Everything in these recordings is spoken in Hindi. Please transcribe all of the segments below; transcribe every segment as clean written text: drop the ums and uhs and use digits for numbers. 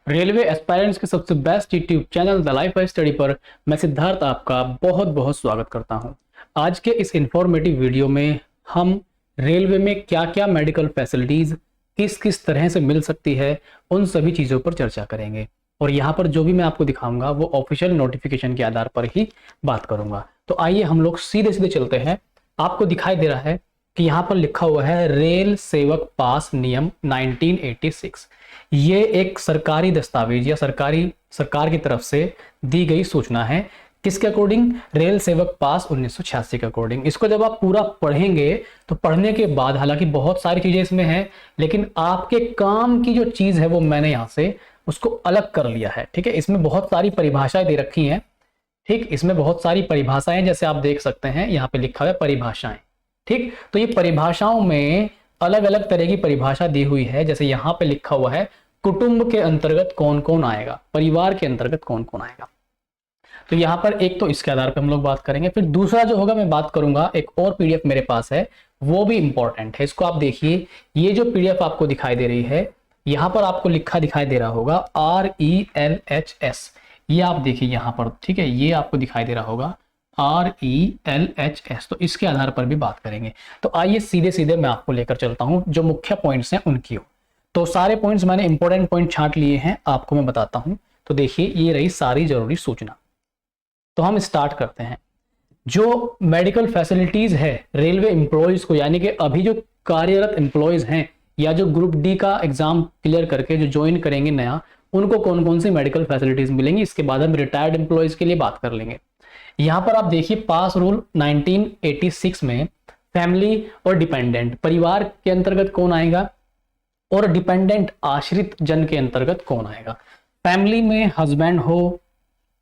रेलवे एस्पायरेंट्स के सबसे best YouTube channel the life study पर मैं सिद्धार्थ आपका बहुत बहुत स्वागत करता हूं। आज के इस इंफॉर्मेटिव वीडियो में हम रेलवे में क्या क्या मेडिकल फैसिलिटीज किस किस तरह से मिल सकती है उन सभी चीज़ों पर चर्चा करेंगे। और यहाँ पर जो भी मैं आपको दिखाऊंगा वो ऑफिशियल नोटिफिकेशन के आधार पर ही बात करूंगा। तो आइए हम लोग सीधे सीधे चलते हैं। आपको दिखाई दे रहा है कि यहाँ पर लिखा हुआ है रेल सेवक पास नियम 1986। ये एक सरकारी दस्तावेज या सरकार की तरफ से दी गई सूचना है। किसके अकॉर्डिंग? रेल सेवक पास 1986 के अकॉर्डिंग। इसको जब आप पूरा पढ़ेंगे तो पढ़ने के बाद हालांकि बहुत सारी चीजें इसमें हैं, लेकिन आपके काम की जो चीज है वो मैंने यहां से उसको अलग कर लिया है। ठीक है, इसमें बहुत सारी परिभाषाएं दे रखी हैं। ठीक, इसमें बहुत सारी परिभाषाएं जैसे आप देख सकते हैं यहाँ पे लिखा हुआ है परिभाषाएं। ठीक, तो ये परिभाषाओं में अलग अलग तरह की परिभाषा दी हुई है। जैसे यहाँ पे लिखा हुआ है कुटुंब के अंतर्गत कौन कौन आएगा, परिवार के अंतर्गत कौन कौन आएगा। तो यहाँ पर एक तो इसके आधार पर हम लोग बात करेंगे। फिर दूसरा जो होगा मैं बात करूंगा, एक और पीडीएफ मेरे पास है वो भी इंपॉर्टेंट है। इसको आप देखिए, ये जो पीडीएफ आपको दिखाई दे रही है यहाँ पर आपको लिखा दिखाई दे रहा होगा RELHS। ये आप देखिए यहाँ पर, ठीक है, ये आपको दिखाई दे रहा होगा RELHS। तो इसके आधार पर भी बात करेंगे। तो आइए सीधे सीधे मैं आपको लेकर चलता हूं जो मुख्य पॉइंट्स हैं उनकी। तो सारे पॉइंट्स मैंने इंपॉर्टेंट पॉइंट छांट लिए हैं, आपको मैं बताता हूं। तो देखिए ये रही सारी जरूरी सूचना। तो हम स्टार्ट करते हैं। जो मेडिकल फैसिलिटीज है रेलवे एम्प्लॉयज को, यानी कि अभी जो कार्यरत एम्प्लॉयज हैं या जो ग्रुप डी का एग्जाम क्लियर करके जो ज्वाइन करेंगे नया, उनको कौन कौन सी मेडिकल फैसिलिटीज मिलेंगी, इसके बाद हम रिटायर्ड एम्प्लॉयज के लिए बात कर लेंगे। यहां पर आप देखिए पास रूल 1986 में फैमिली और डिपेंडेंट, परिवार के अंतर्गत कौन आएगा, और डिपेंडेंट आश्रित जन के अंतर्गत कौन आएगा। फैमिली में हस्बैंड हो,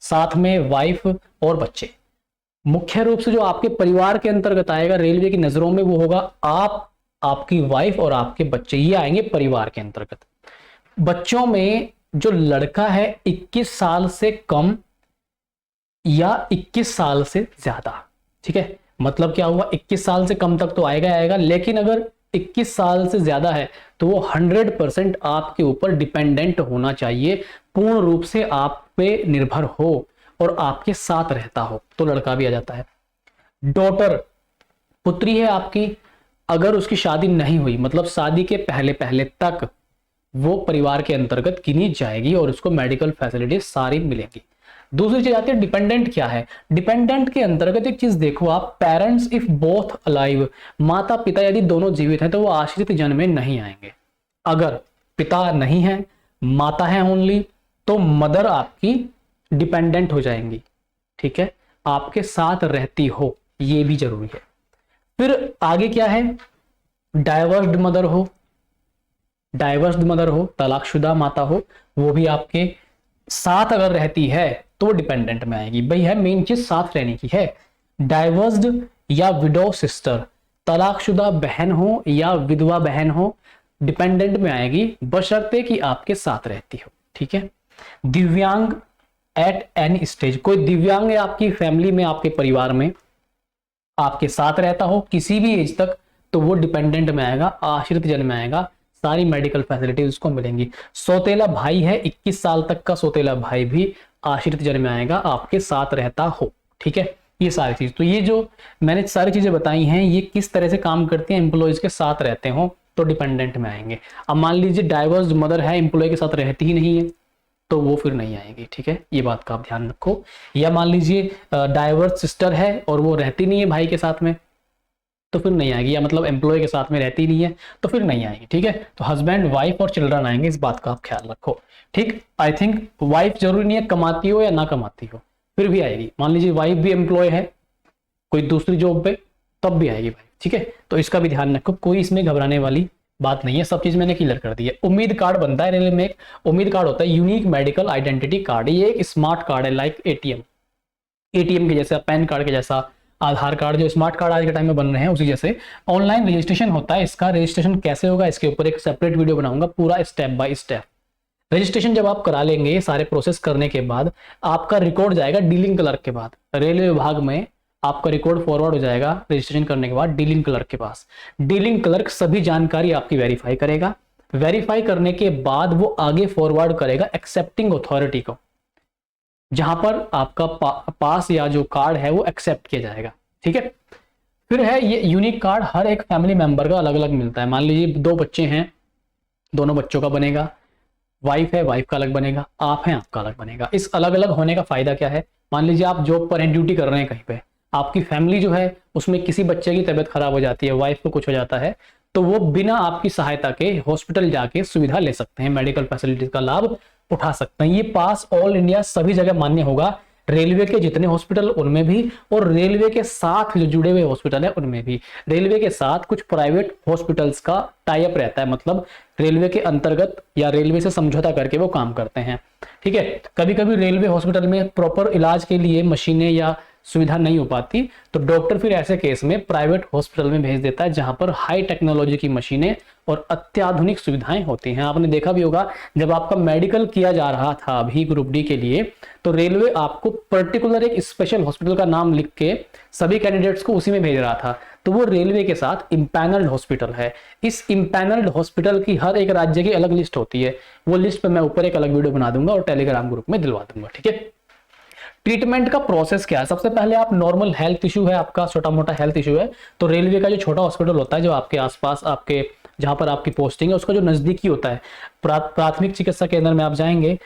साथ में वाइफ और बच्चे। मुख्य रूप से जो आपके परिवार के अंतर्गत आएगा रेलवे की नजरों में वो होगा आप, आपकी वाइफ और आपके बच्चे, ये आएंगे परिवार के अंतर्गत। बच्चों में जो लड़का है 21 साल से कम या 21 साल से ज्यादा। ठीक है, मतलब क्या हुआ, 21 साल से कम तक तो आएगा आएगा, लेकिन अगर 21 साल से ज्यादा है तो वो 100% आपके ऊपर डिपेंडेंट होना चाहिए, पूर्ण रूप से आप पे निर्भर हो और आपके साथ रहता हो, तो लड़का भी आ जाता है। डॉटर, पुत्री है आपकी, अगर उसकी शादी नहीं हुई, मतलब शादी के पहले पहले तक, वो परिवार के अंतर्गत गिनी जाएगी और उसको मेडिकल फैसिलिटीज सारी मिलेंगी। दूसरी चीज आती है डिपेंडेंट। क्या है डिपेंडेंट के अंतर्गत? एक चीज देखो आप, पेरेंट्स इफ बोथ अलाइव, माता पिता यदि दोनों जीवित हैं तो वो आश्रित जन में नहीं आएंगे। अगर पिता नहीं है, माता है ओनली, तो मदर आपकी डिपेंडेंट हो जाएंगी। ठीक है, आपके साथ रहती हो, ये भी जरूरी है। फिर आगे क्या है, डाइवर्स्ड मदर हो, डाइवर्स्ड मदर हो, तलाकशुदा माता हो, वो भी आपके साथ अगर रहती है तो डिपेंडेंट में आएगी। भाई है मेन चीज साथ रहने की है। डाइवर्स्ड या विडो सिस्टर, तलाकशुदा बहन हो या विधवा बहन हो, डिपेंडेंट में आएगी बशर्ते कि आपके साथ रहती हो। ठीक है, दिव्यांग एट एनी स्टेज, कोई दिव्यांग है आपकी फैमिली में, आपके परिवार में, आपके साथ रहता हो किसी भी एज तक, तो वो डिपेंडेंट में आएगा, आश्रित जन में आएगा, सारी मेडिकल फैसिलिटीज उसको मिलेंगी। सौतेला भाई है, 21 साल तक का सौतेला भाई भी आश्रित जन में आएगा, आपके साथ रहता हो। ठीक है, ये सारी चीज, तो ये जो मैंने सारी चीजें बताई हैं ये किस तरह से काम करती हैं, एम्प्लॉयज के साथ रहते हो तो डिपेंडेंट में आएंगे। अब मान लीजिए डाइवर्स मदर है, एम्प्लॉय के साथ रहती ही नहीं है, तो वो फिर नहीं आएगी। ठीक है, ये बात का आप ध्यान रखो। या मान लीजिए डाइवर्स सिस्टर है और वो रहती नहीं है भाई के साथ में, तो फिर नहीं आएगी, या मतलब एम्प्लॉय के साथ में रहती नहीं है तो फिर नहीं आएगी। ठीक है, तो हस्बैंड वाइफ और चिल्ड्रन आएंगे, इस बात का आप ख्याल रखो। ठीक, आई थिंक वाइफ जरूरी नहीं है कमाती हो या ना कमाती हो, फिर भी आएगी। मान लीजिए वाइफ भी एम्प्लॉय है कोई दूसरी जॉब पे, तब भी आएगी भाई। ठीक है, तो इसका भी ध्यान रखो, कोई इसमें घबराने वाली बात नहीं है, सब चीज मैंने क्लियर कर दी है। उम्मीद कार्ड बनता है रेलवे में, एक उम्मीद कार्ड होता है यूनिक मेडिकल आइडेंटिटी कार्ड। ये एक स्मार्ट कार्ड है, लाइक एटीएम के जैसा, पैन कार्ड के जैसा, आधार कार्ड जो स्मार्ट कार्ड आज के टाइम में बन रहे हैं उसी जैसे ऑनलाइन रजिस्ट्रेशन होता है। इसका रजिस्ट्रेशन कैसे होगा इसके ऊपर एक सेपरेट वीडियो बनाऊंगा, पूरा स्टेप बाय स्टेप। रजिस्ट्रेशन जब आप करा लेंगे, सारे प्रोसेस करने के बाद आपका रिकॉर्ड जाएगा डीलिंग क्लर्क के बाद, रेलवे विभाग में आपका रिकॉर्ड फॉरवर्ड हो जाएगा रजिस्ट्रेशन करने के बाद डीलिंग क्लर्क के पास। डीलिंग क्लर्क सभी जानकारी आपकी वेरीफाई करेगा, वेरीफाई करने के बाद वो आगे फॉरवर्ड करेगा एक्सेप्टिंग अथॉरिटी को, जहां पर आपका पास या जो कार्ड है वो एक्सेप्ट किया जाएगा। ठीक है, फिर है ये यूनिक कार्ड हर एक फैमिली मेंबर का अलग अलग मिलता है। मान लीजिए 2 बच्चे हैं, दोनों बच्चों का बनेगा, वाइफ है वाइफ का अलग बनेगा, आप हैं आपका अलग बनेगा। इस अलग अलग होने का फायदा क्या है, मान लीजिए आप जॉब पर हैं, ड्यूटी कर रहे हैं कहीं पे, आपकी फैमिली जो है उसमें किसी बच्चे की तबीयत खराब हो जाती है, वाइफ को कुछ हो जाता है, तो वो बिना आपकी सहायता के हॉस्पिटल जाके सुविधा ले सकते हैं, मेडिकल फैसिलिटीज का लाभ उठा सकते हैं। ये पास ऑल इंडिया सभी जगह मान्य होगा, रेलवे के जितने हॉस्पिटल उनमें भी, और रेलवे के साथ जो जुड़े हुए हॉस्पिटल है उनमें भी। रेलवे के साथ कुछ प्राइवेट हॉस्पिटल्स का टाई अप रहता है, मतलब रेलवे के अंतर्गत या रेलवे से समझौता करके वो काम करते हैं। ठीक है, कभी कभी रेलवे हॉस्पिटल में प्रॉपर इलाज के लिए मशीनें या सुविधा नहीं हो पाती, तो डॉक्टर फिर ऐसे केस में प्राइवेट हॉस्पिटल में भेज देता है, जहां पर हाई टेक्नोलॉजी की मशीनें और अत्याधुनिक सुविधाएं होती हैं। आपने देखा भी होगा जब आपका मेडिकल किया जा रहा था अभी ग्रुप डी के लिए, तो रेलवे आपको पर्टिकुलर एक स्पेशल हॉस्पिटल का नाम लिख के सभी कैंडिडेट्स को उसी में भेज रहा था, तो वो रेलवे के साथ इम्पैनल्ड हॉस्पिटल है। इस इम्पैनल्ड हॉस्पिटल की हर एक राज्य की अलग लिस्ट होती है, वो लिस्ट पे मैं ऊपर एक अलग वीडियो बना दूंगा और टेलीग्राम ग्रुप में दिलवा दूंगा। ठीक है, ट्रीटमेंट का प्रोसेस क्या है, सबसे पहले आप नॉर्मल हेल्थ इशू है, आपका छोटा मोटा हेल्थ इशू है, तो रेलवे का जो छोटा हॉस्पिटल होता है जो आपके आसपास, आपके जहां पर आपकी पोस्टिंग है उसका जो नजदीकी होता है, प्राथमिक चिकित्सा केंद्र में आप जाएंगे,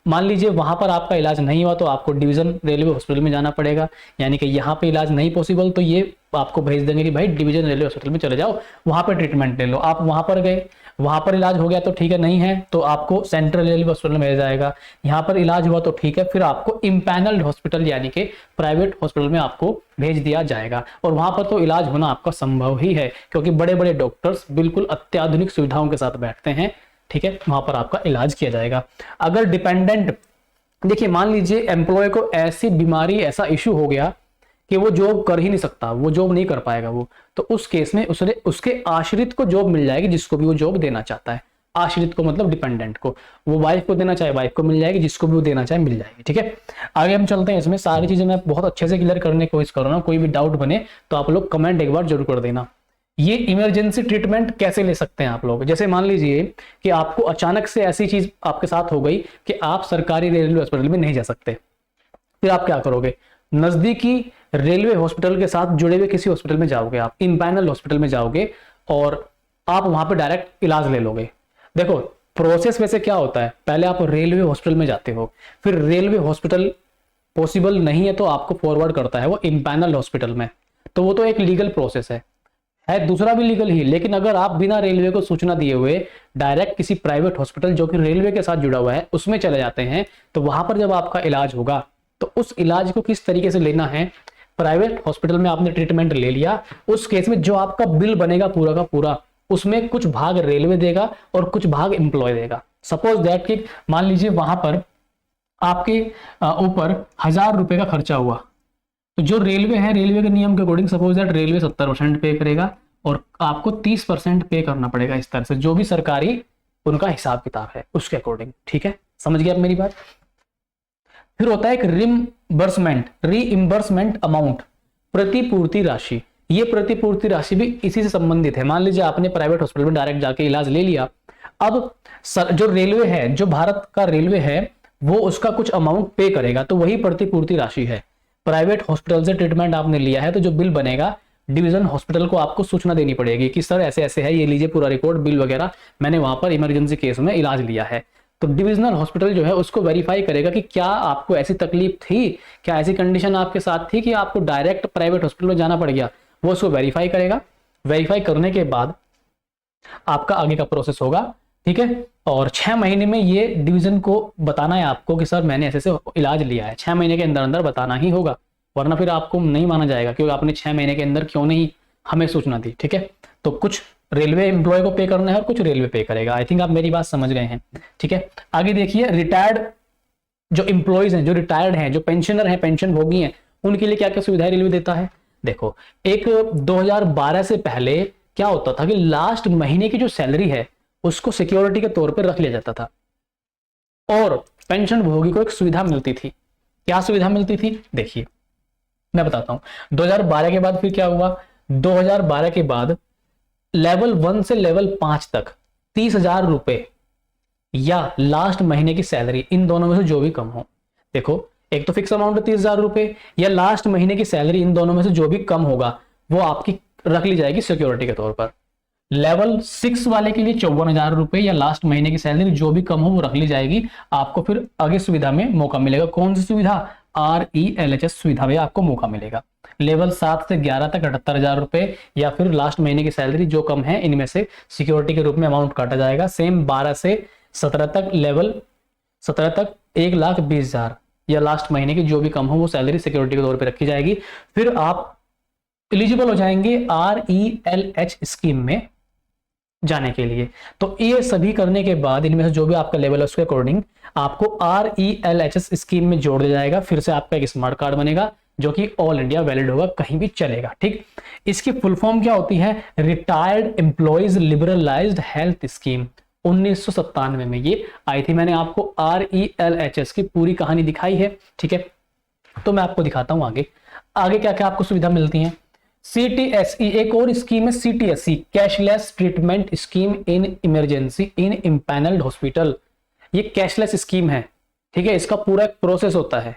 मान लीजिए वहां पर आपका इलाज नहीं हुआ तो आपको डिवीजन रेलवे हॉस्पिटल में जाना पड़ेगा, यानी कि यहाँ पे इलाज नहीं पॉसिबल तो ये आपको भेज देंगे कि भाई डिवीजन रेलवे हॉस्पिटल में चले जाओ, वहां पर ट्रीटमेंट ले लो। आप वहां पर गए, वहां पर इलाज हो गया तो ठीक है, नहीं है तो आपको सेंट्रल रेलवे हॉस्पिटल में भेजा जाएगा, यहाँ पर इलाज हुआ तो ठीक है, फिर आपको इम्पैनल्ड हॉस्पिटल यानी कि प्राइवेट हॉस्पिटल में आपको भेज दिया जाएगा। और वहां पर तो इलाज होना आपका संभव ही है, क्योंकि बड़े बड़े डॉक्टर्स बिल्कुल अत्याधुनिक सुविधाओं के साथ बैठते हैं। ठीक है, वहां पर आपका इलाज किया जाएगा। अगर डिपेंडेंट, देखिए मान लीजिए एम्प्लॉय को ऐसी बीमारी, ऐसा इश्यू हो गया कि वो जॉब कर ही नहीं सकता, वो जॉब नहीं कर पाएगा वो, तो उस केस में उसके आश्रित को जॉब मिल जाएगी, जिसको भी वो जॉब देना चाहता है। आश्रित को मतलब डिपेंडेंट को, वो वाइफ को देना चाहे वाइफ को मिल जाएगी, जिसको भी वो देना चाहे मिल जाएगी। ठीक है, आगे हम चलते हैं। इसमें सारी चीजें मैं बहुत अच्छे से क्लियर करने की कोशिश कर रहा हूँ, कोई भी डाउट बने तो आप लोग कमेंट एक बार जरूर कर देना। ये इमरजेंसी ट्रीटमेंट कैसे ले सकते हैं आप लोग, जैसे मान लीजिए कि आपको अचानक से ऐसी चीज आपके साथ हो गई कि आप सरकारी रेलवे हॉस्पिटल में नहीं जा सकते, फिर आप क्या करोगे, नजदीकी रेलवे हॉस्पिटल के साथ जुड़े हुए किसी हॉस्पिटल में जाओगे, आप इम्पैनल हॉस्पिटल में जाओगे और आप वहां पर डायरेक्ट इलाज ले लोगे। देखो प्रोसेस वैसे क्या होता है, पहले आप रेलवे हॉस्पिटल में जाते हो, फिर रेलवे हॉस्पिटल पॉसिबल नहीं है तो आपको फॉरवर्ड करता है वो इम्पैनल हॉस्पिटल में, तो वो तो एक लीगल प्रोसेस है दूसरा भी लीगल ही। लेकिन अगर आप बिना रेलवे को सूचना दिए हुए डायरेक्ट किसी प्राइवेट हॉस्पिटल जो कि रेलवे के साथ जुड़ा हुआ है उसमें चले जाते हैं, तो वहां पर जब आपका इलाज होगा तो उस इलाज को किस तरीके से लेना है, प्राइवेट हॉस्पिटल में आपने ट्रीटमेंट ले लिया, उस केस में जो आपका बिल बनेगा पूरा का पूरा, उसमें कुछ भाग रेलवे देगा और कुछ भाग एम्प्लॉय देगा। सपोज दैट कि मान लीजिए वहां पर आपके ऊपर 1000 रुपए का खर्चा हुआ, तो जो रेलवे है, रेलवे के नियम के अकॉर्डिंग सपोज दैट रेलवे 70% पे करेगा और आपको 30% पे करना पड़ेगा, इस तरह से जो भी सरकारी उनका हिसाब किताब है उसके अकॉर्डिंग। ठीक है, समझ गए आप मेरी बात। फिर होता है एक रीइंबर्समेंट अमाउंट, प्रतिपूर्ति राशि। ये प्रतिपूर्ति राशि भी इसी से संबंधित है। मान लीजिए आपने प्राइवेट हॉस्पिटल में डायरेक्ट जाके इलाज ले लिया, अब जो रेलवे है, जो भारत का रेलवे है, वो उसका कुछ अमाउंट पे करेगा, तो वही प्रतिपूर्ति राशि है। प्राइवेट हॉस्पिटल से ट्रीटमेंट आपने लिया है तो जो बिल बनेगा डिवीजन हॉस्पिटल को आपको सूचना देनी पड़ेगी कि सर ऐसे ऐसे है, ये लीजिए पूरा रिकॉर्ड बिल वगैरह, मैंने वहां पर इमरजेंसी केस में इलाज लिया है। तो डिविजनल हॉस्पिटल जो है उसको वेरीफाई करेगा कि क्या आपको ऐसी तकलीफ थी, क्या ऐसी कंडीशन आपके साथ थी कि आपको डायरेक्ट प्राइवेट हॉस्पिटल में जाना पड़ गया, वो उसको वेरीफाई करेगा। वेरीफाई करने के बाद आपका आगे का प्रोसेस होगा। ठीक है, और 6 महीने में ये डिवीजन को बताना है आपको कि सर मैंने ऐसे से इलाज लिया है, 6 महीने के अंदर अंदर बताना ही होगा, वरना फिर आपको नहीं माना जाएगा क्योंकि आपने 6 महीने के अंदर क्यों नहीं हमें सूचना दी। ठीक है, तो कुछ रेलवे एम्प्लॉय को पे करना है और कुछ रेलवे पे करेगा। आई थिंक आप मेरी बात समझ गए हैं। ठीक है, आगे देखिए रिटायर्ड जो एम्प्लॉयज हैं, जो रिटायर्ड हैं, जो पेंशनर हैं, पेंशन भोगी हैं, उनके लिए क्या क्या सुविधाएं रेलवे देता है। देखो एक 2012 से पहले क्या होता था कि लास्ट महीने की जो सैलरी है उसको सिक्योरिटी के तौर पर रख लिया जाता था और पेंशन भोगी को एक सुविधा मिलती थी। क्या सुविधा मिलती थी, देखिए मैं बताता हूं। 2012 के बाद फिर क्या हुआ, 2012 के बाद लेवल 1 से लेवल 5 तक 30,000 रुपए या लास्ट महीने की सैलरी, इन दोनों में से जो भी कम हो। देखो, एक तो फिक्स अमाउंट है 30,000 रुपए, या लास्ट महीने की सैलरी, इन दोनों में से जो भी कम होगा वो आपकी रख ली जाएगी सिक्योरिटी के तौर पर। लेवल 6 वाले के लिए 54,000 रुपए या लास्ट महीने की सैलरी जो भी कम हो वो रख ली जाएगी। आपको फिर आगे सुविधा में मौका मिलेगा। कौन सी सुविधा? RELHS सुविधा में आपको मौका मिलेगा। लेवल 7 से 11 तक 78,000 रुपए या फिर लास्ट महीने की सैलरी जो कम है इनमें से सिक्योरिटी के रूप में अमाउंट काटा जाएगा। सेम 12 से 17 तक, लेवल 17 तक 1,20,000 या लास्ट महीने की जो भी कम हो वो सैलरी सिक्योरिटी के तौर पे रखी जाएगी। फिर आप एलिजिबल हो जाएंगे RELH स्कीम में जाने के लिए। तो ये सभी करने के बाद इनमें से जो भी आपका लेवल है उसके अकॉर्डिंग आपको RELHS स्कीम में जोड़ दिया जाएगा। फिर से आपका एक स्मार्ट कार्ड बनेगा जो कि ऑल इंडिया वैलिड होगा, कहीं भी चलेगा। ठीक, इसकी फुल फॉर्म क्या होती है? Retired employees liberalised health scheme. 1997 में ये आई थी। मैंने आपको RELHS की पूरी कहानी दिखाई है। ठीक है, तो मैं आपको दिखाता हूं आगे आगे क्या क्या आपको सुविधा मिलती है। CTSE एक और स्कीम है, CTSE cashless treatment scheme in emergency in empanelled hospital. ये कैशलेस स्कीम है। ठीक है, इसका पूरा एक प्रोसेस होता है।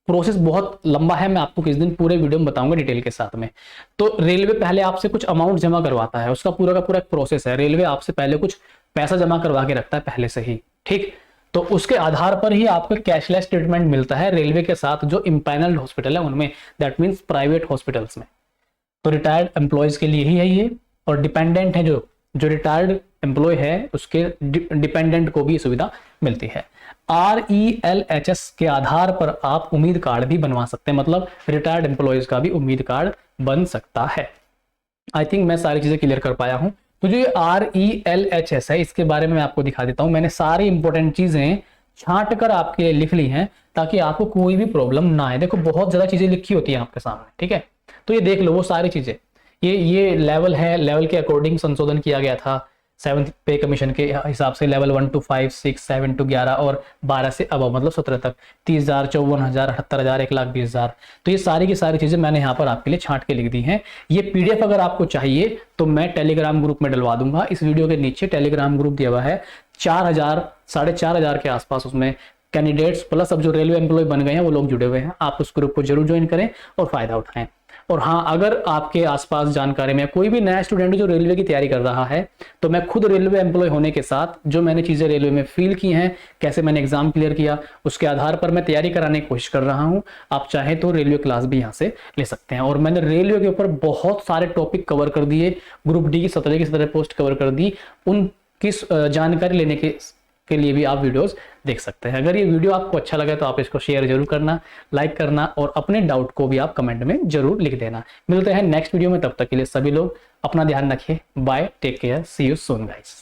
प्रोसेस बहुत लंबा है, मैं आपको किस दिन पूरे वीडियो में बताऊंगा डिटेल के साथ में। तो रेलवे पहले आपसे कुछ अमाउंट जमा करवाता है, उसका पूरा का पूरा एक प्रोसेस है। रेलवे आपसे पहले कुछ पैसा जमा करवा के रखता है पहले से ही। ठीक, तो उसके आधार पर ही आपको कैशलेस ट्रीटमेंट मिलता है रेलवे के साथ जो इम्पैनल्ड हॉस्पिटल है उनमें, दैट मीन्स प्राइवेट हॉस्पिटल्स में। तो रिटायर्ड एम्प्लॉयज के लिए ही है ये, और डिपेंडेंट है जो रिटायर्ड एम्प्लॉय है उसके डिपेंडेंट को भी सुविधा मिलती है। RELHS के आधार पर आप उम्मीद कार्ड भी बनवा सकते हैं, मतलब रिटायर्ड एम्प्लॉयज का भी उम्मीद कार्ड बन सकता है। आई थिंक मैं सारी चीजें क्लियर कर पाया हूं। तो जो ये RELHS है इसके बारे में मैं आपको दिखा देता हूं। मैंने सारी इंपॉर्टेंट चीजें छांट कर आपके लिए लिख ली हैं ताकि आपको कोई भी प्रॉब्लम ना आए। देखो, बहुत ज्यादा चीजें लिखी होती हैं आपके सामने। ठीक है, तो ये देख लो वो सारी चीजें। ये लेवल है, लेवल के अकॉर्डिंग संशोधन किया गया था 7th पे कमीशन के हिसाब से। लेवल 1 to 5, 6, 7 to 11 और 12 से अब मतलब 17 तक 30,000, 54,000, 78,000, 1,20,000। तो ये सारी की सारी चीजें मैंने यहाँ पर आपके लिए छांट के लिख दी हैं। ये PDF अगर आपको चाहिए तो मैं टेलीग्राम ग्रुप में डलवा दूंगा। इस वीडियो के नीचे टेलीग्राम ग्रुप दिया हुआ है। 4,000, 4,500 के आसपास उसमें कैंडिडेट्स प्लस अब जो रेलवे एम्प्लॉय बन गए हैं वो लोग जुड़े हुए हैं। आप उस ग्रुप को जरूर ज्वाइन करें और फायदा उठाएं। और हाँ, अगर आपके आसपास जानकारी में कोई भी नया स्टूडेंट जो रेलवे की तैयारी कर रहा है तो मैं खुद रेलवे एम्प्लॉय होने के साथ जो मैंने चीजें रेलवे में फील की हैं, कैसे मैंने एग्जाम क्लियर किया, उसके आधार पर मैं तैयारी कराने की कोशिश कर रहा हूं। आप चाहें तो रेलवे क्लास भी यहाँ से ले सकते हैं। और मैंने रेलवे के ऊपर बहुत सारे टॉपिक कवर कर दिए, ग्रुप डी की 17 पोस्ट कवर कर दी। उनकी जानकारी लेने के लिए भी आप वीडियोस देख सकते हैं। अगर ये वीडियो आपको अच्छा लगा तो आप इसको शेयर जरूर करना, लाइक करना और अपने डाउट को भी आप कमेंट में जरूर लिख देना। मिलते हैं नेक्स्ट वीडियो में, तब तक के लिए सभी लोग अपना ध्यान रखिए। Bye, take care, see you soon guys.